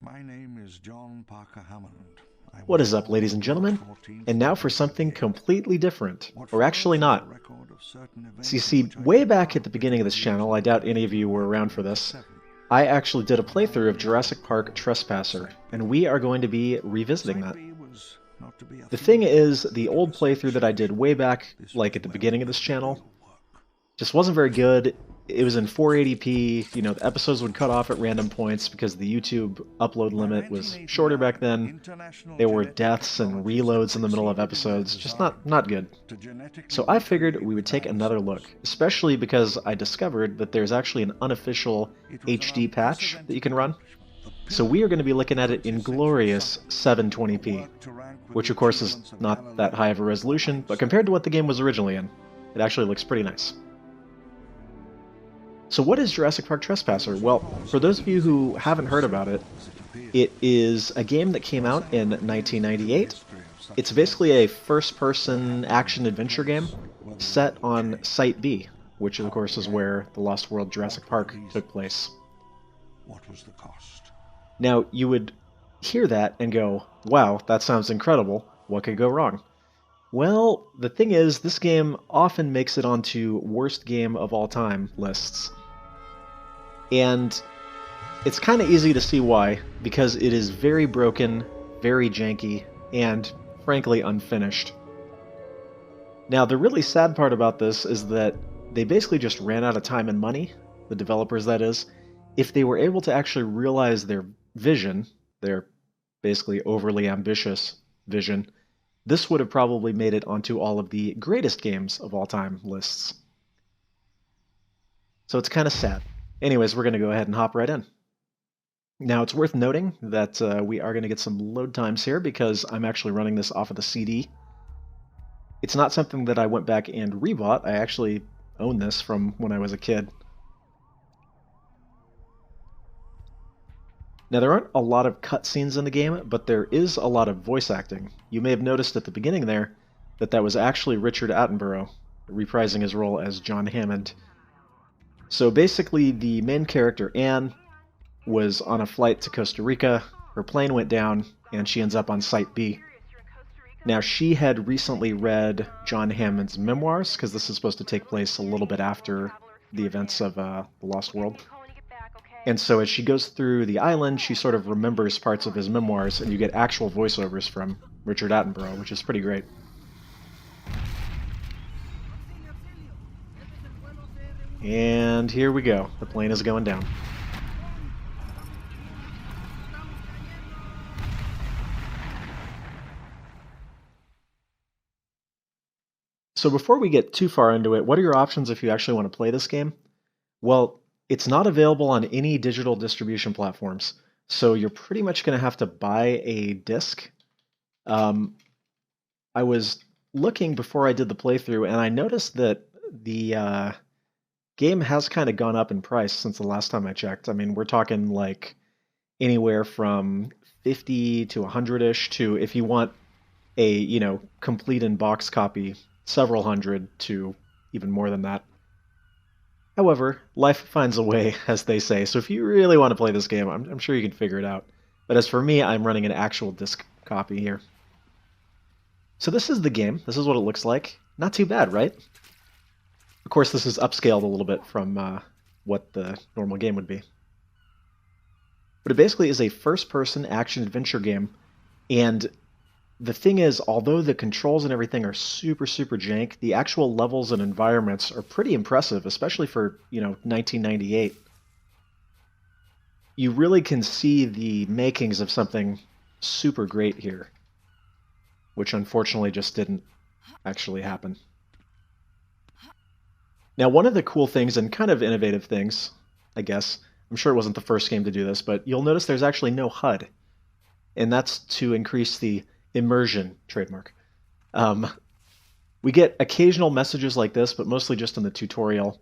My name is John Parker Hammond. What is up, ladies and gentlemen? And now for something completely different. Or actually not. So you see, way back at the beginning of this channel, I doubt any of you were around for this, I actually did a playthrough of Jurassic Park Trespasser, and we are going to be revisiting that. The thing is, the old playthrough that I did way back, like at the beginning of this channel, just wasn't very good. It was in 480p, the episodes would cut off at random points because the YouTube upload limit was shorter back then. There were deaths and reloads in the middle of episodes, just not good. So I figured we would take another look, especially because I discovered that there's actually an unofficial HD patch that you can run. So we are going to be looking at it in glorious 720p, which of course is not that high of a resolution, but compared to what the game was originally in, it actually looks pretty nice. So what is Jurassic Park Trespasser? Well, for those of you who haven't heard about it, it is a game that came out in 1998. It's basically a first-person action-adventure game set on Site B, which of course is where the Lost World Jurassic Park took place. What was the cost? Now, you would hear that and go, wow, that sounds incredible. What could go wrong? Well, the thing is, this game often makes it onto worst game of all time lists. And it's kind of easy to see why, because it is very broken, very janky, and frankly unfinished. Now, the really sad part about this is that they basically just ran out of time and money, the developers that is. If they were able to actually realize their vision, their basically overly ambitious vision, this would have probably made it onto all of the greatest games of all time lists. So it's kind of sad. Anyways, we're going to go ahead and hop right in. Now, it's worth noting that we are going to get some load times here because I'm actually running this off of the CD. It's not something that I went back and rebought. I actually own this from when I was a kid. Now, there aren't a lot of cutscenes in the game, but there is a lot of voice acting. You may have noticed at the beginning there that that was actually Richard Attenborough, reprising his role as John Hammond. So basically, the main character, Anne, was on a flight to Costa Rica, her plane went down, and she ends up on Site B. Now, she had recently read John Hammond's memoirs, because this is supposed to take place a little bit after the events of The Lost World. And so as she goes through the island, she sort of remembers parts of his memoirs, and you get actual voiceovers from Richard Attenborough, which is pretty great. And here we go. The plane is going down. So before we get too far into it, what are your options if you actually want to play this game? Well, it's not available on any digital distribution platforms, so you're pretty much going to have to buy a disc. I was looking before I did the playthrough, and I noticed that the game has kind of gone up in price since the last time I checked. I mean, we're talking like anywhere from 50 to 100-ish to, if you want a, complete in-box copy, several hundred to even more than that. However, life finds a way, as they say, so if you really want to play this game, I'm sure you can figure it out. But as for me, I'm running an actual disc copy here. So this is the game. This is what it looks like. Not too bad, right? Of course, this is upscaled a little bit from what the normal game would be. But it basically is a first-person action-adventure game, and the thing is, although the controls and everything are super, super jank, the actual levels and environments are pretty impressive, especially for, 1998. You really can see the makings of something super great here, which unfortunately just didn't actually happen. Now, one of the cool things and kind of innovative things, I guess, I'm sure it wasn't the first game to do this, but you'll notice there's actually no HUD, and that's to increase the immersion trademark. We get occasional messages like this, but mostly just in the tutorial.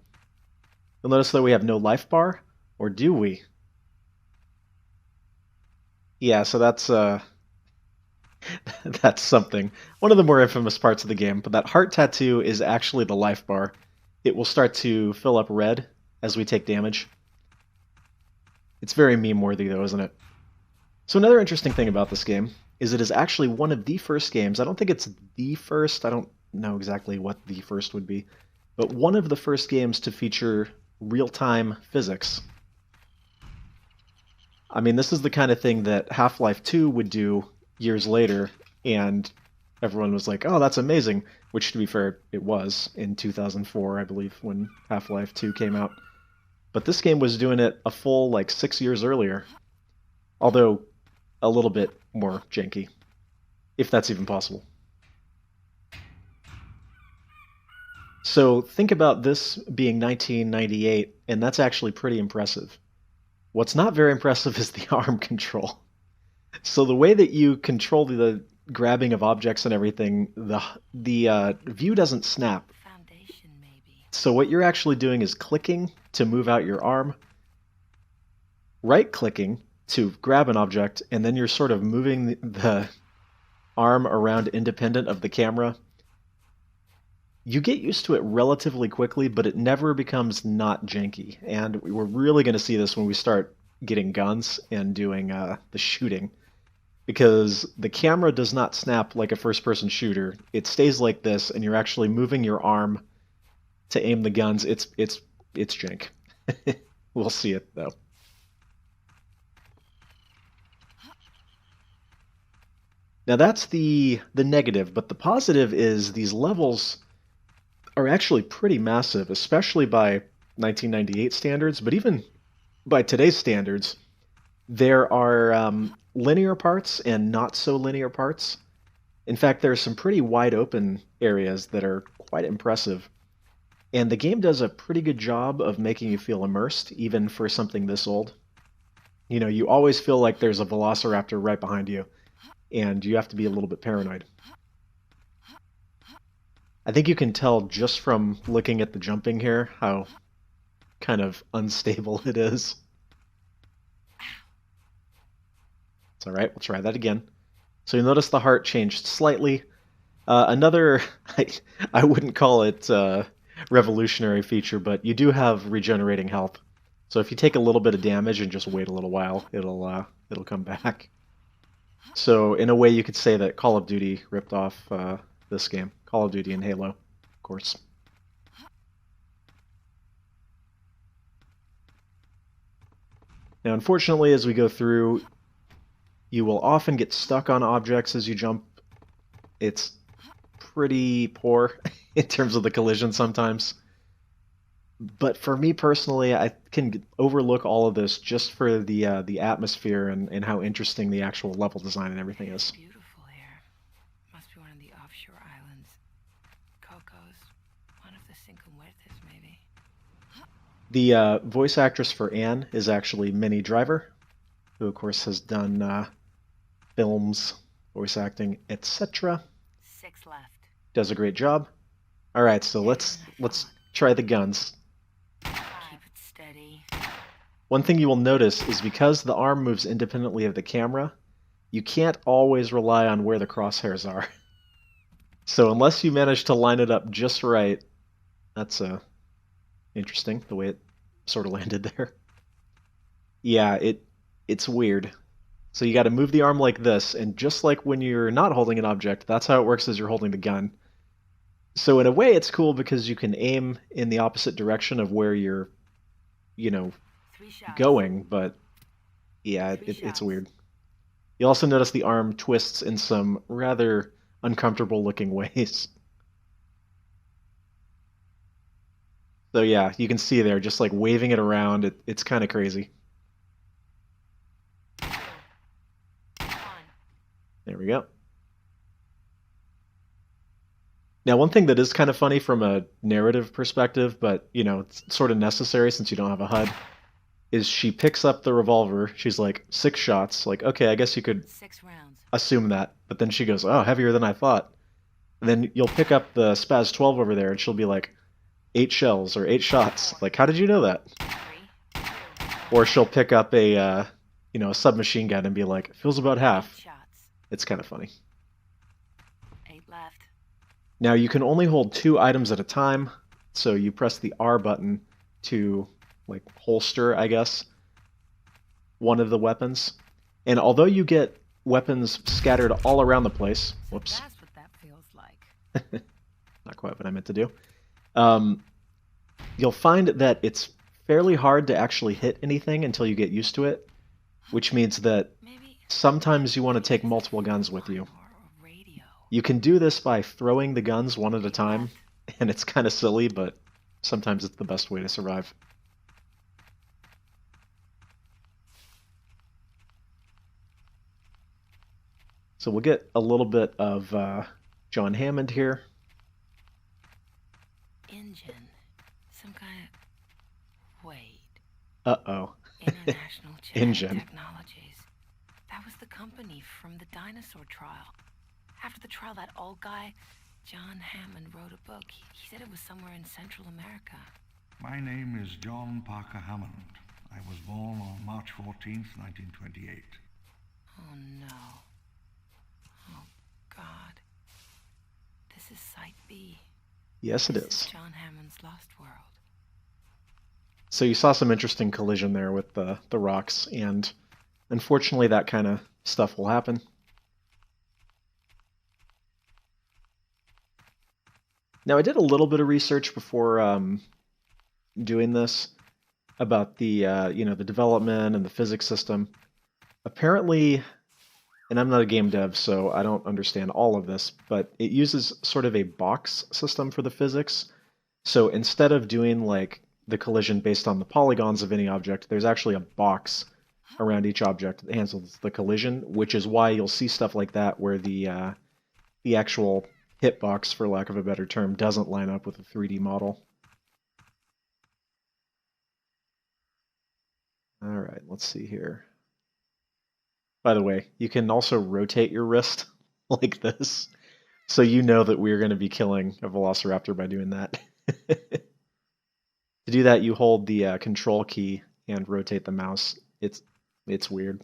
You'll notice that we have no life bar, or do we? Yeah, so that's that's something. One of the more infamous parts of the game, but that heart tattoo is actually the life bar. It will start to fill up red as we take damage. It's very meme-worthy, though, isn't it? So another interesting thing about this game is it is actually one of the first games. I don't think it's the first. I don't know exactly what the first would be, but one of the first games to feature real-time physics. I mean, this is the kind of thing that Half-Life 2 would do years later, and everyone was like, "Oh, that's amazing," which, to be fair, it was in 2004, I believe, when Half-Life 2 came out. But this game was doing it a full, like, 6 years earlier, although a little bit more janky, if that's even possible. So think about this being 1998, and that's actually pretty impressive. What's not very impressive is the arm control. So the way that you control the grabbing of objects and everything, the view doesn't snap. Foundation, maybe. So what you're actually doing is clicking to move out your arm, right-clicking to grab an object, and then you're sort of moving the arm around independent of the camera. You get used to it relatively quickly, but it never becomes not janky. And we're really going to see this when we start getting guns and doing the shooting, because the camera does not snap like a first-person shooter. It stays like this, and you're actually moving your arm to aim the guns. It's jank. We'll see it though. Now that's the negative, but the positive is these levels are actually pretty massive, especially by 1998 standards, but even by today's standards, there are linear parts and not so linear parts. In fact, there are some pretty wide open areas that are quite impressive. And the game does a pretty good job of making you feel immersed, even for something this old. You know, you always feel like there's a velociraptor right behind you, and you have to be a little bit paranoid. I think you can tell just from looking at the jumping here how kind of unstable it is. It's all right, we'll try that again. So you'll notice the heart changed slightly. Another, I wouldn't call it revolutionary feature, but you do have regenerating health. So if you take a little bit of damage and just wait a little while, it'll come back. So in a way, you could say that Call of Duty ripped off this game. Call of Duty and Halo, of course. Now, unfortunately, as we go through, you will often get stuck on objects as you jump. It's pretty poor in terms of the collision sometimes. But for me personally, I can overlook all of this just for the atmosphere and how interesting the actual level design and everything is. Beautiful here. Must be one of the offshore islands. Cocos. One of the Cinco Muertes, maybe. The voice actress for Anne is actually Minnie Driver, who of course has done films, voice acting, etc. 6 left. Does a great job. All right, so let's try the guns. Keep it steady. One thing you will notice is because the arm moves independently of the camera, you can't always rely on where the crosshairs are. So unless you manage to line it up just right, that's interesting, the way it sort of landed there. Yeah, it's weird. So you got to move the arm like this, and just like when you're not holding an object, that's how it works as you're holding the gun. So in a way, it's cool because you can aim in the opposite direction of where you're, 3 shots. going, but yeah, it's weird. You also notice the arm twists in some rather uncomfortable looking ways. So yeah, you can see there, just like waving it around, it's kind of crazy. 2, 1. There we go. Now, one thing that is kind of funny from a narrative perspective, but, it's sort of necessary since you don't have a HUD, is she picks up the revolver. She's like, 6 shots. Like, okay, I guess you could 6 rounds. assume that. But then she goes, oh, heavier than I thought. And then you'll pick up the Spaz 12 over there, and she'll be like, 8 shells or 8 shots. Like, how did you know that? 3, 2, 1. Or she'll pick up a submachine gun and be like, feels about 8 half. shots. It's kind of funny. 8 left. Now, you can only hold 2 items at a time, so you press the R button to, like, holster, I guess, one of the weapons. And although you get weapons scattered all around the place, whoops, That's what that feels like. not quite what I meant to do, you'll find that it's fairly hard to actually hit anything until you get used to it, which means that Maybe sometimes you want to take multiple guns with you. or a radio. You can do this by throwing the guns one at a time, and it's kind of silly, but sometimes it's the best way to survive. So we'll get a little bit of John Hammond here. Engine. Some kind of... Wait. Uh-oh. International Genetic Engine. Technologies. That was the company from the dinosaur trial. After the trial, that old guy, John Hammond, wrote a book. He said it was somewhere in Central America. My name is John Parker Hammond. I was born on March 14th, 1928. Oh, no. Oh, God. This is Site B. Yes, it This is. John Hammond's Lost World. So you saw some interesting collision there with the rocks, and unfortunately that kind of stuff will happen. Now I did a little bit of research before doing this about the the development and the physics system. Apparently, and I'm not a game dev, so I don't understand all of this, but it uses sort of a box system for the physics. So instead of doing like the collision based on the polygons of any object, there's actually a box around each object that handles the collision, which is why you'll see stuff like that where the actual hitbox, for lack of a better term, doesn't line up with a 3D model. All right, let's see here. By the way, you can also rotate your wrist like this, so you know that we're going to be killing a velociraptor by doing that. To do that, you hold the control key and rotate the mouse. It's weird.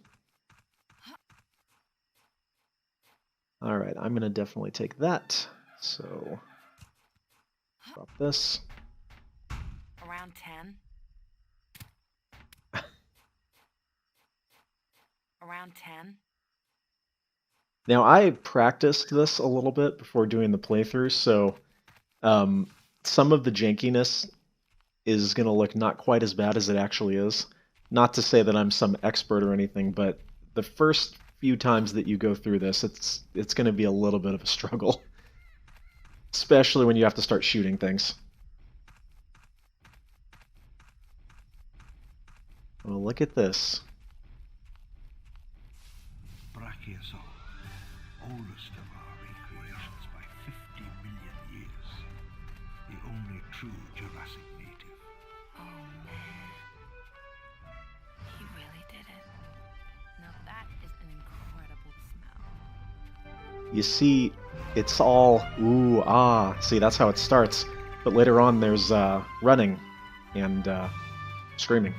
All right, I'm going to definitely take that. So, drop this. Around 10? Around 10? Now, I practiced this a little bit before doing the playthrough, so some of the jankiness is going to look not quite as bad as it actually is. Not to say that I'm some expert or anything, but the first few times that you go through this, it's going to be a little bit of a struggle. Especially when you have to start shooting things. Well, look at this. Brachiosaur, oldest of our recreations by 50 million years. The only true Jurassic native. Oh, man. He really did it. Now that is an incredible smell. You see, it's all ooh, ah. See, that's how it starts. But later on, there's running and screaming.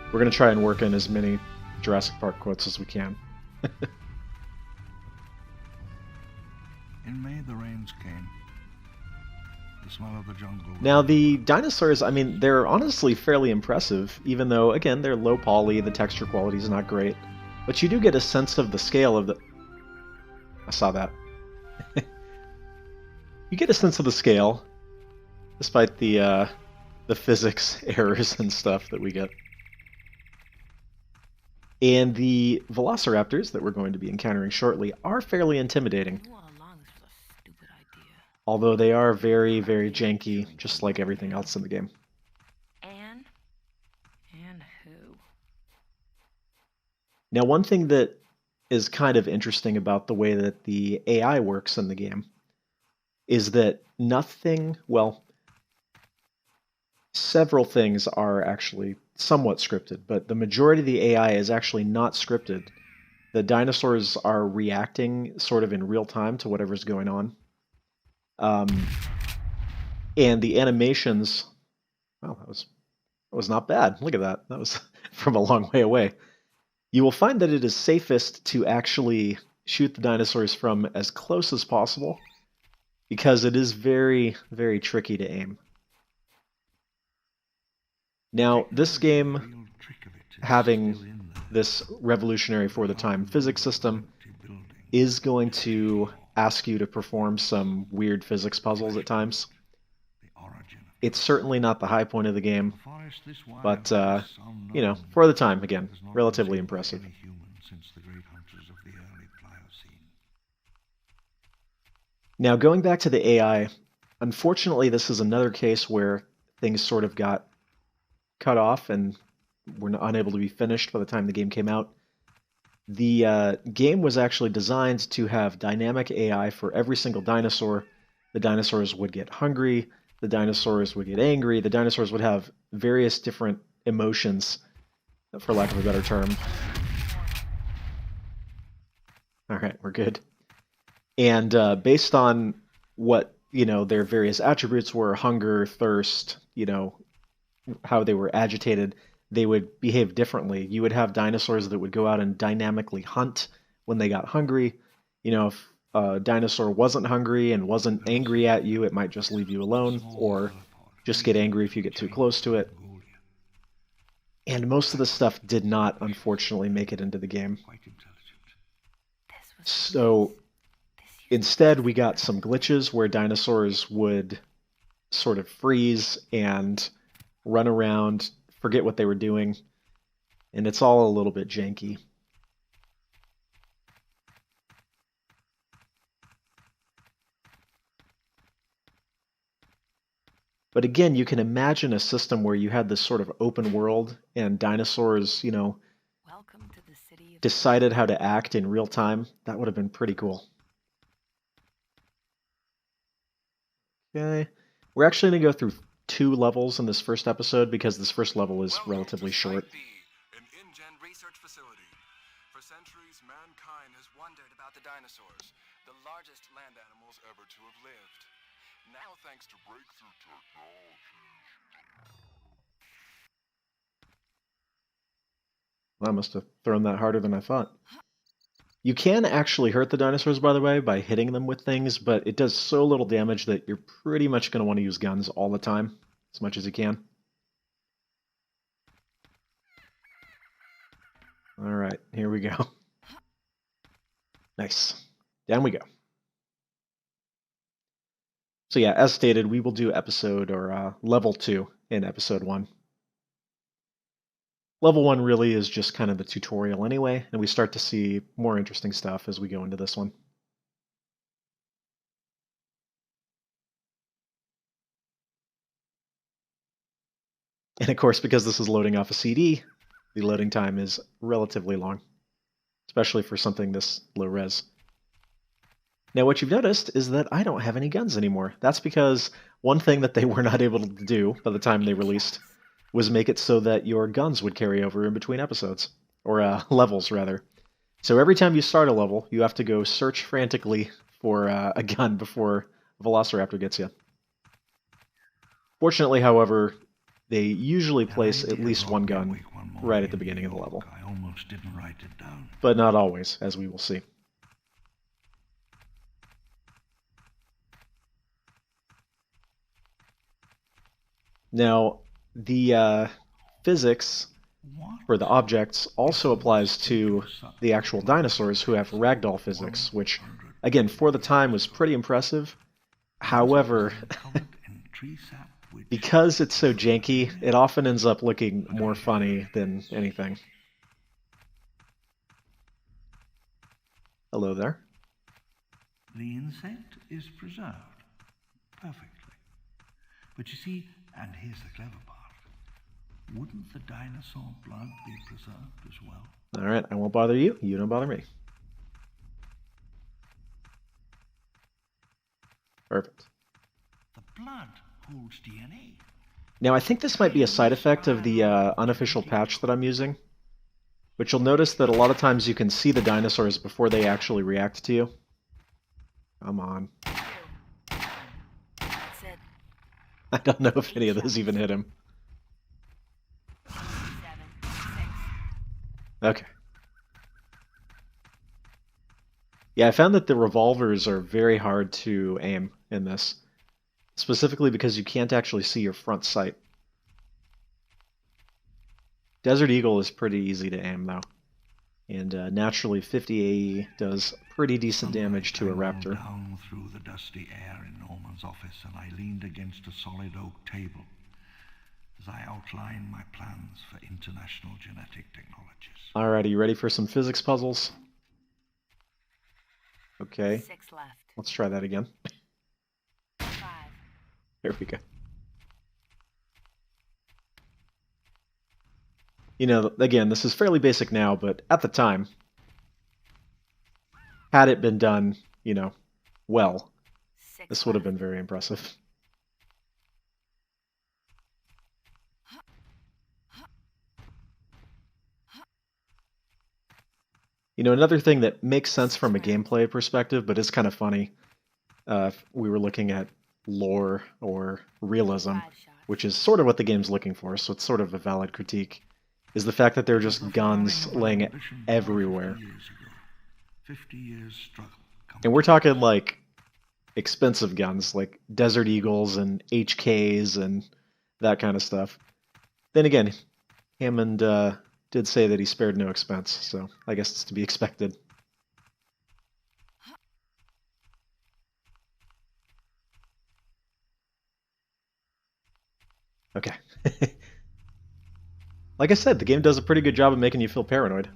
We're going to try and work in as many Jurassic Park quotes as we can. In May, the rains came. The smell of the jungle. Now, the dinosaurs, I mean, they're honestly fairly impressive, even though, again, they're low poly, the texture quality is not great. But you do get a sense of the scale of the... I saw that. You get a sense of the scale, despite the physics errors and stuff that we get. And the velociraptors that we're going to be encountering shortly are fairly intimidating. I knew all along this was a stupid idea. Although they are very, very janky, just like everything else in the game. And who? Now, one thing that is kind of interesting about the way that the AI works in the game is that nothing, well, several things are actually somewhat scripted, but the majority of the AI is actually not scripted. The dinosaurs are reacting sort of in real time to whatever's going on. And the animations, well, that was not bad. Look at that. That was from a long way away. You will find that it is safest to actually shoot the dinosaurs from as close as possible, because it is very, very tricky to aim. Now, this game... The real trick of it having this revolutionary for the time physics system is going to ask you to perform some weird physics puzzles at times. It's certainly not the high point of the game, but, you know, for the time, again, relatively impressive. Now, going back to the AI, unfortunately, this is another case where things sort of got cut off and were unable to be finished by the time the game came out. The game was actually designed to have dynamic AI for every single dinosaur. The dinosaurs would get hungry, the dinosaurs would get angry, the dinosaurs would have various different emotions, for lack of a better term. Alright, we're good. And based on what, you know, their various attributes were, hunger, thirst, you know, how they were agitated, they would behave differently. You would have dinosaurs that would go out and dynamically hunt when they got hungry. You know, if a dinosaur wasn't hungry and wasn't angry at you, it might just leave you alone, or just get angry if you get too close to it. And most of the stuff did not, unfortunately, make it into the game. So instead, we got some glitches where dinosaurs would sort of freeze and run around, forget what they were doing, and it's all a little bit janky. But again, you can imagine a system where you had this sort of open world and dinosaurs, you know, decided how to act in real time. That would have been pretty cool. Okay. We're actually going to go through 2 levels in this first episode because this first level is relatively short. An InGen research facility. For centuries, mankind has wondered about the dinosaurs, the largest land animals ever to have lived. Now, thanks to breakthrough technology. I must have thrown that harder than I thought. You can actually hurt the dinosaurs, by the way, by hitting them with things, but it does so little damage that you're pretty much going to want to use guns all the time, as much as you can. Alright, here we go. Nice. Down we go. So yeah, as stated, we will do episode, or level 2 in episode 1. Level 1 really is just kind of the tutorial anyway, and we start to see more interesting stuff as we go into this one. And of course, because this is loading off a CD, the loading time is relatively long, especially for something this low res. Now what you've noticed is that I don't have any guns anymore. That's because one thing that they were not able to do by the time they released was make it so that your guns would carry over in between episodes, or levels, rather. So every time you start a level, you have to go search frantically for a gun before a Velociraptor gets you. Fortunately, however, they usually place at least one gun right at the beginning of the level. I almost didn't write it down. But not always, as we will see. Now, the physics for the objects also applies to the actual dinosaurs who have ragdoll physics, which, again, for the time was pretty impressive. However, because it's so janky, it often ends up looking more funny than anything. Hello there. The insect is preserved perfectly. But you see, and here's the clever part, wouldn't the dinosaur blood be preserved as well? Alright, I won't bother you. You don't bother me. Perfect. The blood holds DNA. Now, I think this might be a side effect of the unofficial patch that I'm using. But you'll notice that a lot of times you can see the dinosaurs before they actually react to you. Come on. That's it. I don't know if any of those even hit him. 7, 6. Okay. Yeah, I found that the revolvers are very hard to aim in this. Specifically because you can't actually see your front sight. Desert Eagle is pretty easy to aim, though. And naturally, 50 AE does pretty decent damage to a Sunlight raptor. angled down through the dusty air in Norman's office, and I leaned against a solid oak table as I outlined my plans for international genetic technologies. Alright, are you ready for some physics puzzles? Okay, 6 left. let's try that again. 5. There we go. You know, again, this is fairly basic now, but at the time, had it been done, you know, well, 6 this would have left. been very impressive. You know, another thing that makes sense from a gameplay perspective, but is kind of funny, if we were looking at lore or realism, 5 shots. which is sort of what the game's looking for, so it's sort of a valid critique, is the fact that there are just The guns flowering of an laying ambition everywhere. 50 years ago. 50 years struggle. And we're talking like expensive guns, like Desert Eagles and HKs and that kind of stuff. Then again, Hammond did say that he spared no expense, so I guess it's to be expected. Okay. Like I said, the game does a pretty good job of making you feel paranoid.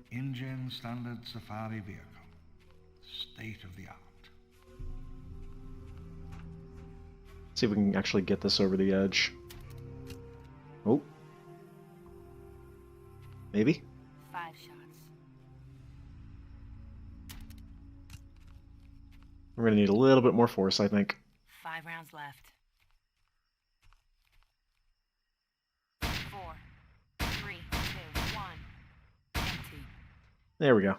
InGen standard safari vehicle. State of the art. See if we can actually get this over the edge. Oh. Maybe? 5 shots. We're going to need a little bit more force, I think. 5 rounds left. 4, 3, 2, 1. Empty. There we go.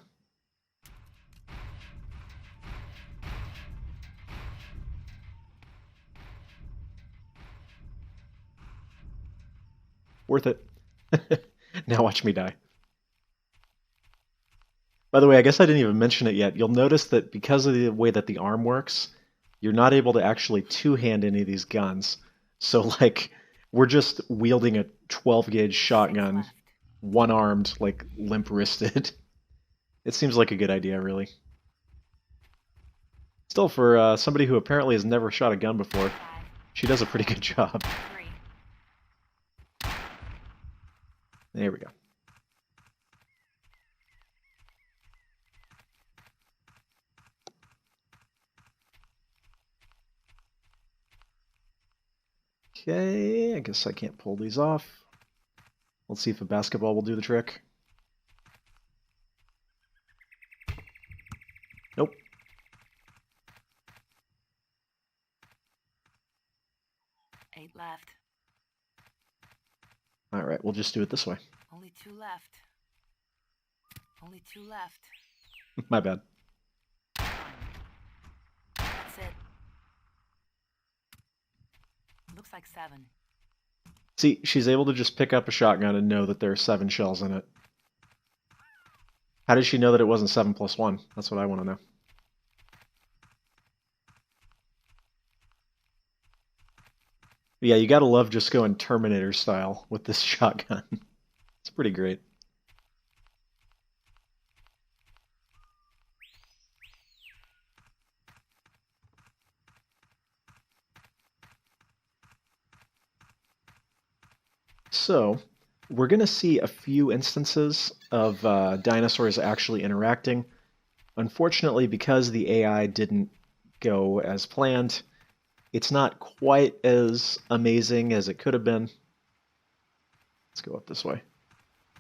Worth it. Now watch me die. By the way, I guess I didn't even mention it yet. You'll notice that because of the way that the arm works, you're not able to actually two-hand any of these guns. So, like, we're just wielding a 12-gauge 6 shotgun, left. one-armed, like, limp-wristed. It seems like a good idea, really. Still, for somebody who apparently has never shot a gun before, 5, she does a pretty good job. 3. There we go. Okay, I guess I can't pull these off. Let's see if a basketball will do the trick. Nope. Eight left. Alright, we'll just do it this way. Only 2 left. Only 2 left. My bad. That's it. Looks like 7. See, she's able to just pick up a shotgun and know that there are 7 shells in it. How did she know that it wasn't 7 plus 1? That's what I want to know. Yeah, you gotta love just going Terminator style with this shotgun. It's pretty great. So, we're going to see a few instances of dinosaurs actually interacting. Unfortunately, because the AI didn't go as planned, it's not quite as amazing as it could have been. Let's go up this way.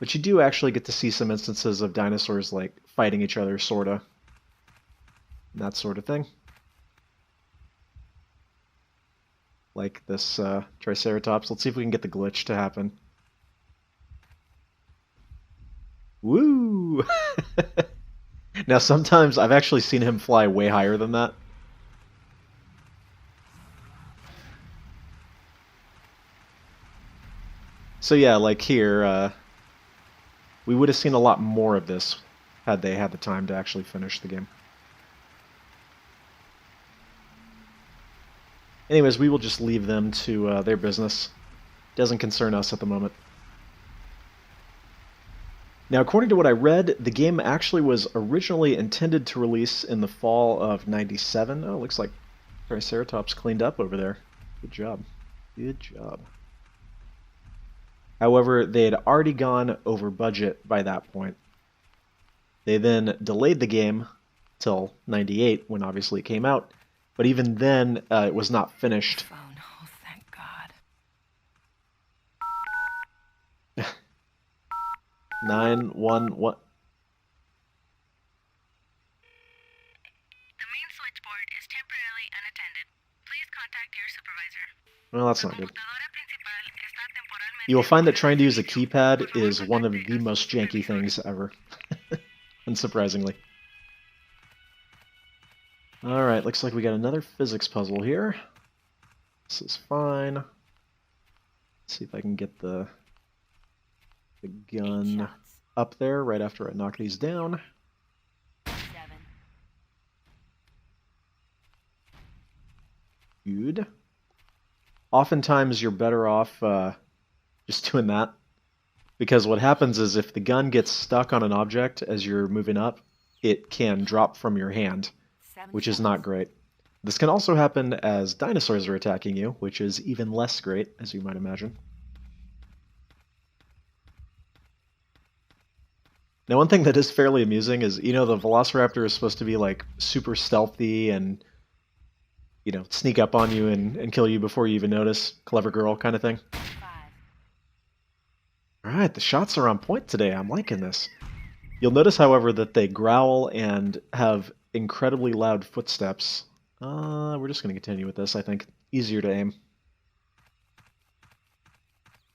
But you do actually get to see some instances of dinosaurs like fighting each other, sorta. That sort of thing. Like this Triceratops. Let's see if we can get the glitch to happen. Woo! Now sometimes I've actually seen him fly way higher than that. So yeah, like here, we would have seen a lot more of this had they had the time to actually finish the game. Anyways, we will just leave them to their business. Doesn't concern us at the moment. Now, according to what I read, the game actually was originally intended to release in the fall of '97. Oh, looks like Triceratops cleaned up over there. Good job. Good job. However, they had already gone over budget by that point. They then delayed the game till '98, when obviously it came out. But even then, it was not finished. Phone. Oh, thank God. 911. The main switchboard is temporarily unattended. Please contact your supervisor. Well, that's not good. Computadora principal está temporalmente You will find that trying to use a occupada. keypad is one of the most janky things ever. Unsurprisingly. Alright, looks like we got another physics puzzle here. This is fine. Let's see if I can get the gun Shots. up there right after I knock these down. 7. Good. Oftentimes you're better off just doing that. Because what happens is if the gun gets stuck on an object as you're moving up, it can drop from your hand, 7 which is shots. not great. This can also happen as dinosaurs are attacking you, which is even less great, as you might imagine. Now, one thing that is fairly amusing is, you know, the Velociraptor is supposed to be, like, super stealthy and, you know, sneak up on you and kill you before you even notice. Clever girl kind of thing. 5. Alright, the shots are on point today. I'm liking this. You'll notice, however, that they growl and have incredibly loud footsteps. We're just going to continue with this, I think. Easier to aim.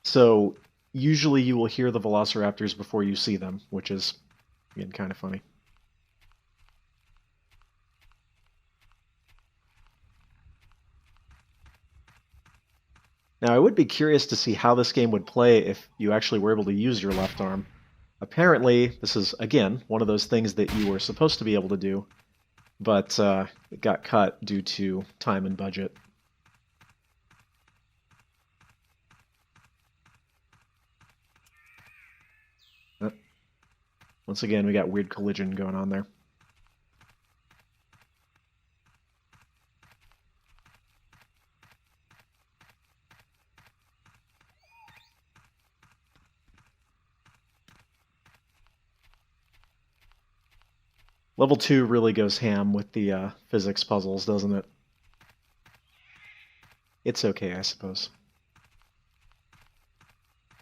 So, usually you will hear the Velociraptors before you see them, which is, again, kind of funny. Now, I would be curious to see how this game would play if you actually were able to use your left arm. Apparently, this is, again, one of those things that you were supposed to be able to do, but it got cut due to time and budget. Once again, we got weird collision going on there. Level 2 really goes ham with the physics puzzles, doesn't it? It's okay, I suppose.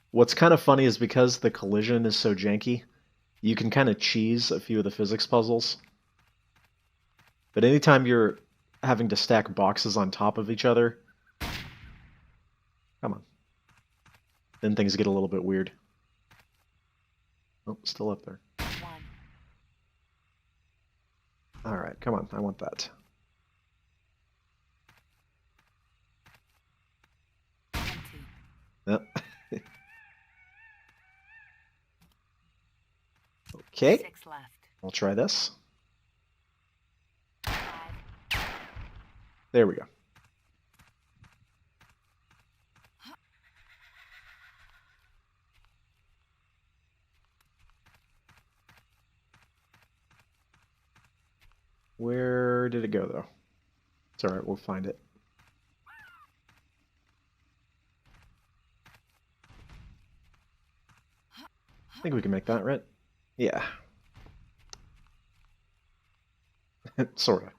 What's kind of funny is because the collision is so janky, you can kind of cheese a few of the physics puzzles. But anytime you're having to stack boxes on top of each other, come on, then things get a little bit weird. Oh, still up there. 1. Alright, come on, I want that. Empty. Yep. Okay, 6 left. I'll try this. 5. There we go. Where did it go, though? It's alright, we'll find it. I think we can make that, right? Yeah. Sorta.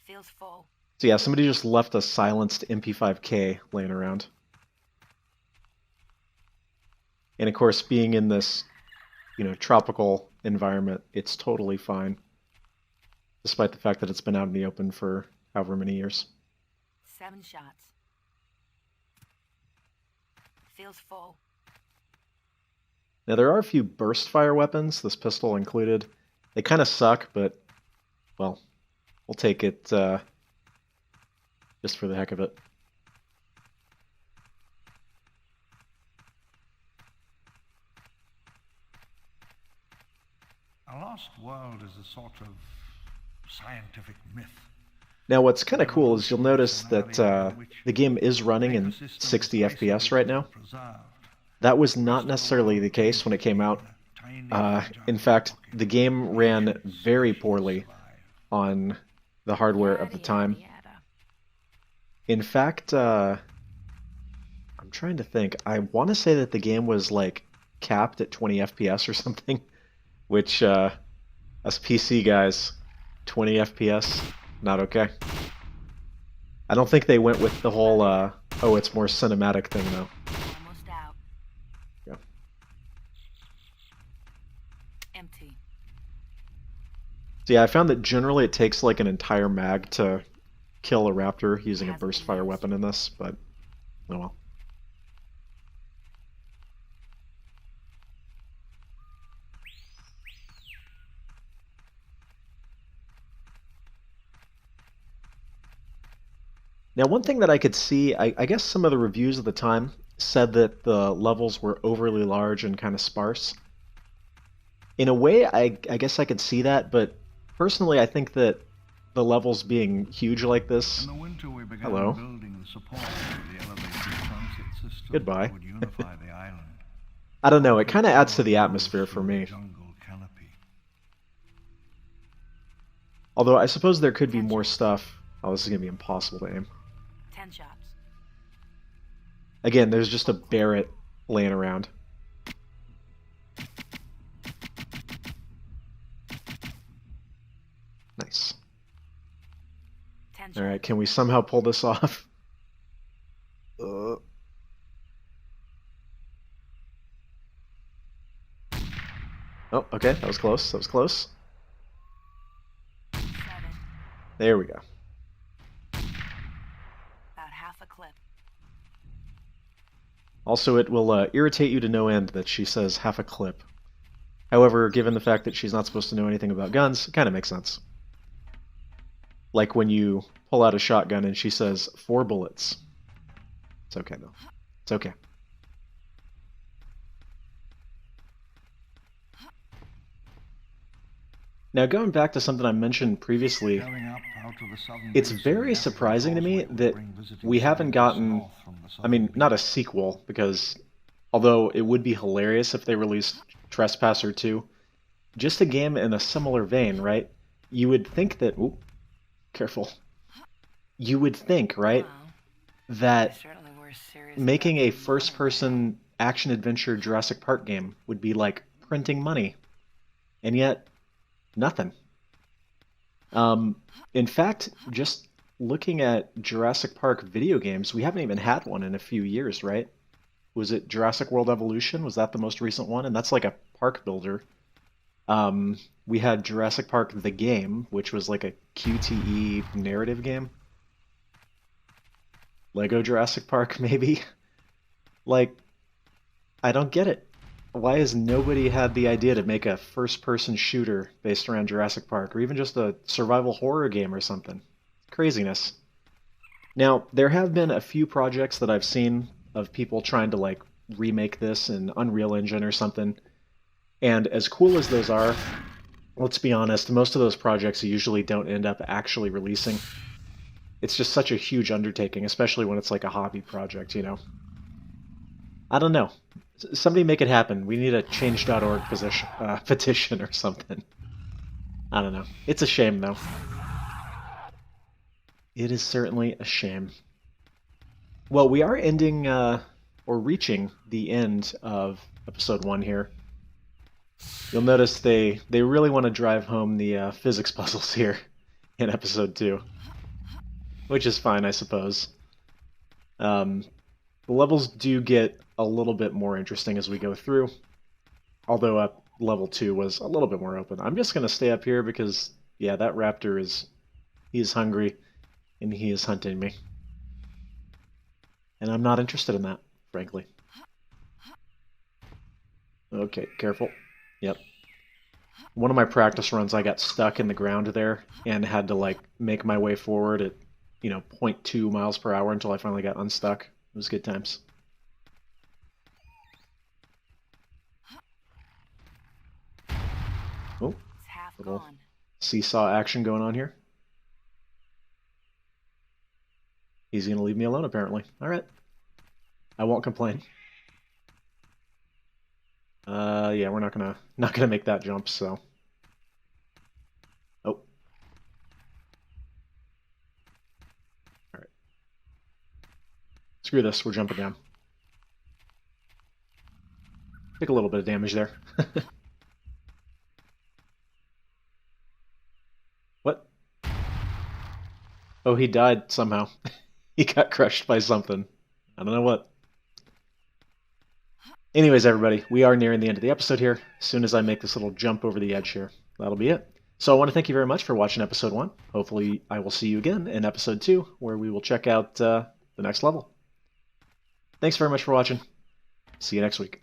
Feels full. So yeah, somebody just left a silenced MP5K laying around. And of course, being in this, you know, tropical environment, it's totally fine. Despite the fact that it's been out in the open for however many years. 7 shots. Feels full. Now there are a few burst fire weapons, this pistol included. They kind of suck, but, well, we'll take it just for the heck of it. A lost world is a sort of scientific myth. Now, what's kind of cool is you'll notice that the game is running in 60 FPS right now. That was not necessarily the case when it came out. In fact, the game ran very poorly on the hardware of the time. In fact, I'm trying to think. I want to say that the game was like capped at 20 FPS or something, which us PC guys, 20 FPS, not okay. I don't think they went with the whole, oh, it's more cinematic thing, though. Almost out. Yeah. Empty. So yeah, I found that generally it takes like an entire mag to kill a raptor using a burst fire weapon in this, but oh well. Now, one thing that I could see, I guess some of the reviews at the time said that the levels were overly large and kind of sparse. In a way, I guess I could see that, but personally, I think that the levels being huge like this... In the winter, we began Hello. building the support for the elevated transit system Goodbye. that would unify the island. I don't know, it kind of adds to the atmosphere for me. Jungle canopy. Although I suppose there could be more stuff. Oh, this is going to be impossible to aim. 10 shots. Again, there's just a Barrett laying around. Nice. 10 shots. Alright, can we somehow pull this off? Oh, okay, that was close, that was close. 7. There we go. About half a clip. Also, it will irritate you to no end that she says half a clip. However, given the fact that she's not supposed to know anything about guns, it kind of makes sense. Like when you pull out a shotgun and she says 4 bullets. It's okay, though. It's okay. Now, going back to something I mentioned previously, Going up out of the southern it's basin, very the surprising to me Causeway will that bring visiting we haven't sailors gotten, north from the I mean, southern not a beach. sequel, because although it would be hilarious if they released Trespasser 2, just a game in a similar vein, right? You would think that, ooh, careful. You would think, right, Well, that they certainly were serious making about a getting money first-person action-adventure Jurassic Park game would be like printing money. And yet, nothing. In fact, just looking at Jurassic Park video games, we haven't even had one in a few years, right? Was it Jurassic World Evolution? Was that the most recent one? And that's like a park builder. We had Jurassic Park the game, which was like a QTE narrative game. Lego Jurassic Park, maybe? Like, I don't get it. Why has nobody had the idea to make a first-person shooter based around Jurassic Park, or even just a survival horror game or something? Craziness. Now, there have been a few projects that I've seen of people trying to, like, remake this in Unreal Engine or something. And as cool as those are, let's be honest, most of those projects usually don't end up actually releasing. It's just such a huge undertaking, especially when it's like a hobby project, you know? I don't know. Somebody make it happen. We need a change.org petition or something. I don't know. It's a shame, though. It is certainly a shame. Well, we are ending, or reaching the end of episode 1 here. You'll notice they really want to drive home the physics puzzles here in episode 2. Which is fine, I suppose. The levels do get a little bit more interesting as we go through, although level 2 was a little bit more open. I'm just going to stay up here because, yeah, that raptor he's hungry, and he is hunting me. And I'm not interested in that, frankly. Okay, careful. Yep. One of my practice runs, I got stuck in the ground there, and had to, like, make my way forward at, 0.2 miles per hour until I finally got unstuck. It was good times. Oh, Little gone. seesaw action going on here. He's going to leave me alone, apparently. All right. I won't complain. Yeah, we're not gonna make that jump, so. Oh. All right. Screw this, we're jumping down. Take a little bit of damage there. What? Oh, he died somehow. He got crushed by something. I don't know what. Anyways, everybody, we are nearing the end of the episode here. As soon as I make this little jump over the edge here, that'll be it. So I want to thank you very much for watching episode 1. Hopefully I will see you again in episode 2, where we will check out the next level. Thanks very much for watching. See you next week.